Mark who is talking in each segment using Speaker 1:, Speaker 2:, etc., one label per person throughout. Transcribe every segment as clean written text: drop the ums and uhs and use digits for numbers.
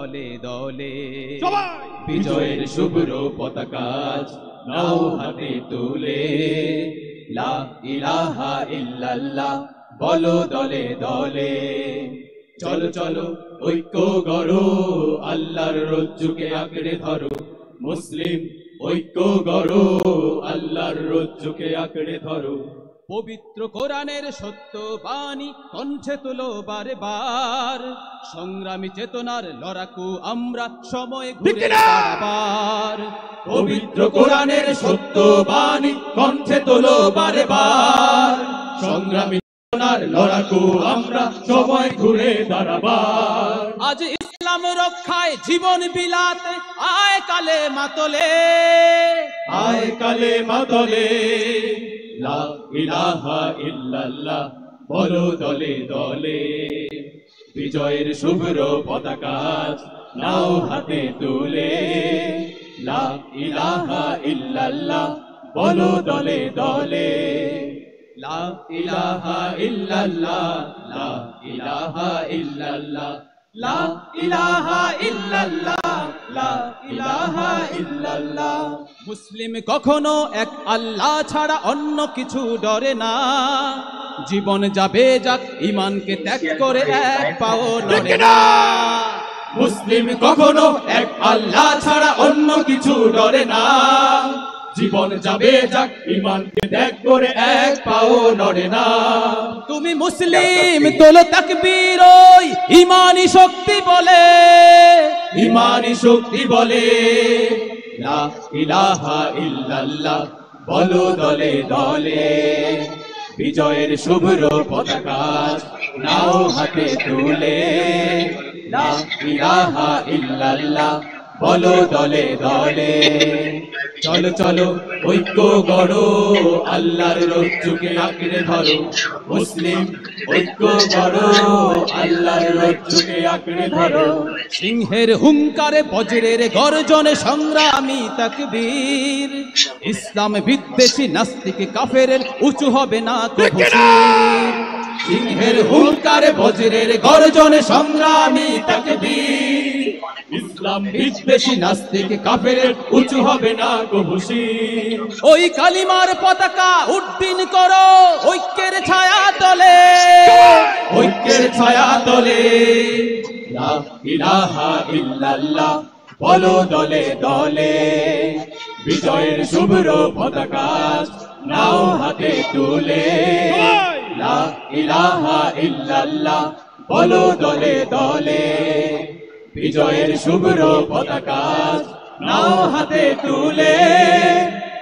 Speaker 1: দলে দলে বিজয়ের শুভ্র পতাকা নাও হাতে তুলে লা ইলাহা ইল্লাল্লাহ বলো দলে দলে চলো চলো ঐক্য গড়ো আল্লাহর রজ্জুকে আঁকড়ে ধরো মুসলিম ঐক্য গড়ো আল্লাহর রজ্জুকে আঁকড়ে ধরো পবিত্র কোরআনের সত্য বাণী কণ্ঠে তুলো বারে বার সংগ্রামী চেতনার লড়াকু আমরা সময় ঘুরে দাঁড়াবার পবিত্র কোরআনের সত্য বাণী কণ্ঠে তুলো বারে বার সংগ্রামী চেতনার লড়াকু আমরা সময় ঘুরে দাঁড়াবার আজ ইসলাম রক্ষায় জীবন বিলাতে আয় কালে মাতলে লা ইলাহা ইল্লাল্লাহ বলো দলে দলে বিজয়ের শুভ্র পতাকা নাও হাতে তুলে লা ইলাহা ইল্লাল্লাহ বলো দলে দলে লা ইলাহা ইল্লাল্লাহ লা ইলাহা ইল্লাল্লাহ লা ইলাহা ইল্লাল্লাহ লা ইলাহা ইল্লাল্লাহ মুসলিম কখনো এক আল্লাহ ছাড়া অন্য কিছু ডরে না জীবন যাবে যাক ঈমানকে ত্যাগ করে এক পাও নড়ে না মুসলিম কখনো এক আল্লাহ ছাড়া অন্য কিছু ডরে না জীবন যাবে যাক ঈমানকে ত্যাগ করে এক পাও নড়ে না তুমি মুসলিম তোলো তাকবীর ওই ঈমানি শক্তি বলে লা ইলাহা ইল্লাল্লাহ বলো দলে দলে বিজয়ের শুভ্র পতাকা নাও হাতে তুলে লা ইলাহা ইল্লাল্লাহ বলো দলে দলে চলো চলো ঐক্য গড়ো আল্লাহর রজ্জুকে আঁকড়ে ধরো মুসলিম ঐক্য গড়ো আল্লাহর রজ্জুকে আঁকড়ে ধরো সিংহের হুঙ্কারে বজ্রের গর্জনে সংগ্রামী তাকবীর ইসলাম বিদ্বেষী নাস্তিক কাফেরের উঁচু হবে না কবু সিংহের হুঙ্কারে বজ্রের গর্জনে সংগ্রামী তাকবীর ইসলাম বিদ্বেষী নাস্তিক কাফেরের উঁচু হবে না কবু ওই কালিমার পতাকা উড্ডীন করো ঐক্যের ছায়া তলে লা ইলাহা ইল্লাল্লাহ বলো দলে দলে বিজয়ের শুভ্র পতাকা নাও হাতে তুলে লা ইলাহা ইল্লাল্লাহ বলো দলে দলে বিজয়ের শুভ্র পতাকা নাও হাতে তুলে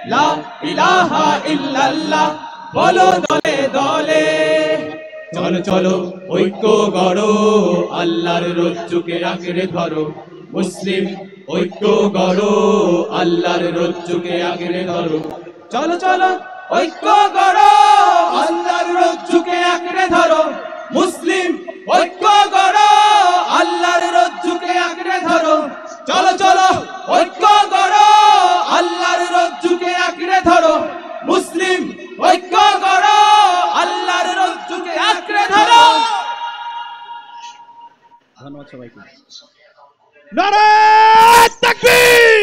Speaker 1: লা ইলাহা ইল্লাল্লাহ বলো দলে দলে চলো চলো ঐক্য গড়ো আল্লাহর রজ্জুকে আঁকড়ে ধরো মুসলিম ঐক্য গড়ো আল্লাহর রজ্জুকে আঁকড়ে ধরো চলো চলো ঐক্য গড়ো আল্লাহর রজ্জুকে আঁকড়ে ধরো মুসলিম ঐক্য গড়ো আল্লাহর রজ্জুকে আঁকড়ে ধরো চলো চলো ঐক্য গড়ো আল্লাহর রজ্জুকে আঁকড়ে ধরো মুসলিম ঐক্য গড়ো আল্লাহর রজ্জুকে আঁকড়ে ধরো ধন্যবাদ সবাইকে নারে তাকবীর